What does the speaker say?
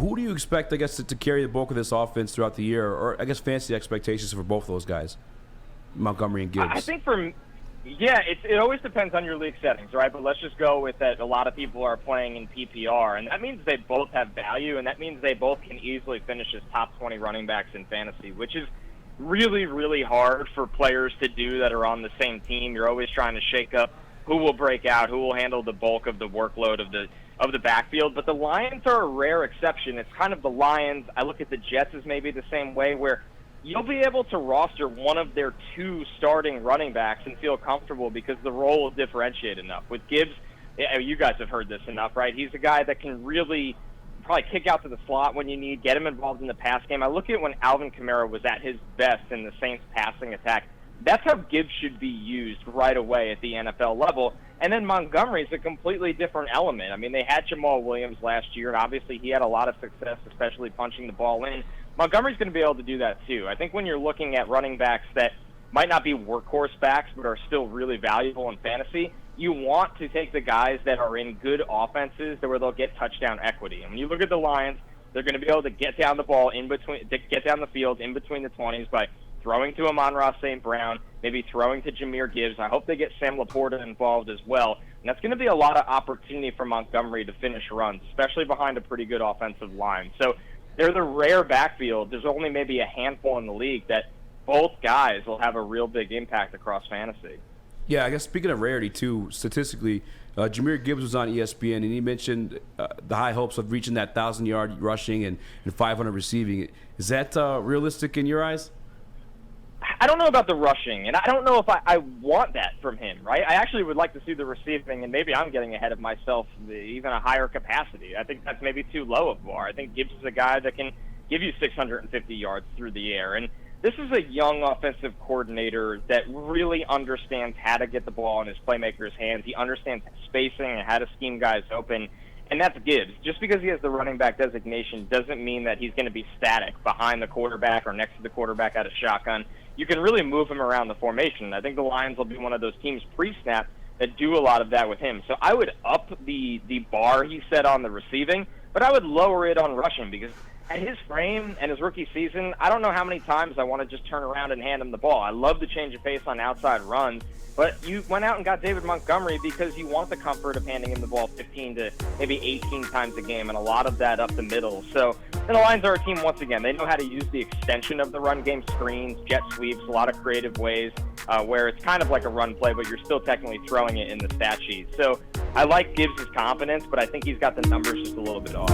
Who do you expect, I guess, to carry the bulk of this offense throughout the year, or I guess fantasy expectations for both of those guys, Montgomery and Gibbs? I think it always depends on your league settings, right? But let's just go with that. A lot of people are playing in PPR, and that means they both have value, and that means they both can easily finish as top 20 running backs in fantasy, which is really, really hard for players to do that are on the same team. You're always trying to shake up who will break out, who will handle the bulk of the workload of the backfield. But the Lions are a rare exception. It's kind of the Lions. I look at the Jets as maybe the same way, where you'll be able to roster one of their two starting running backs and feel comfortable because the role is differentiated enough. With Gibbs, you guys have heard this enough, right? He's a guy that can really probably kick out to the slot when you need, get him involved in the pass game. I look at when Alvin Kamara was at his best in the Saints passing attack. That's how Gibbs should be used right away at the NFL level. And then Montgomery's a completely different element. I mean, they had Jamal Williams last year, and obviously he had a lot of success, especially punching the ball in. Montgomery's going to be able to do that too. I think when you're looking at running backs that might not be workhorse backs but are still really valuable in fantasy, you want to take the guys that are in good offenses where they'll get touchdown equity. And when you look at the Lions, they're going to be able to get down the ball get down the field in between the 20s by throwing to Amon-Ra St. Brown, maybe throwing to Jahmyr Gibbs. I hope they get Sam Laporta involved as well. And that's going to be a lot of opportunity for Montgomery to finish runs, especially behind a pretty good offensive line. So they're the rare backfield. There's only maybe a handful in the league that both guys will have a real big impact across fantasy. Yeah, I guess speaking of rarity, too, statistically, Jahmyr Gibbs was on ESPN, and he mentioned the high hopes of reaching that 1,000-yard rushing and 500 receiving. Is that realistic in your eyes? I don't know about the rushing, and I don't know if I want that from him, right? I actually would like to see the receiving, and maybe I'm getting ahead of myself, even a higher capacity. I think that's maybe too low of a bar. I think Gibbs is a guy that can give you 650 yards through the air, and this is a young offensive coordinator that really understands how to get the ball in his playmakers' hands. He understands spacing and how to scheme guys open, and that's Gibbs. Just because he has the running back designation doesn't mean that he's going to be static behind the quarterback or next to the quarterback out of shotgun. You can really move him around the formation. I think the Lions will be one of those teams pre-snap that do a lot of that with him. So I would up the bar he set on the receiving, but I would lower it on rushing because at his frame and his rookie season, I don't know how many times I want to just turn around and hand him the ball. I love the change of pace on outside runs, but you went out and got David Montgomery because you want the comfort of handing him the ball 15 to maybe 18 times a game, and a lot of that up the middle. So the Lions are a team, once again, they know how to use the extension of the run game, screens, jet sweeps, a lot of creative ways where it's kind of like a run play, but you're still technically throwing it in the stat sheet. So I like Gibbs' confidence, but I think he's got the numbers just a little bit off.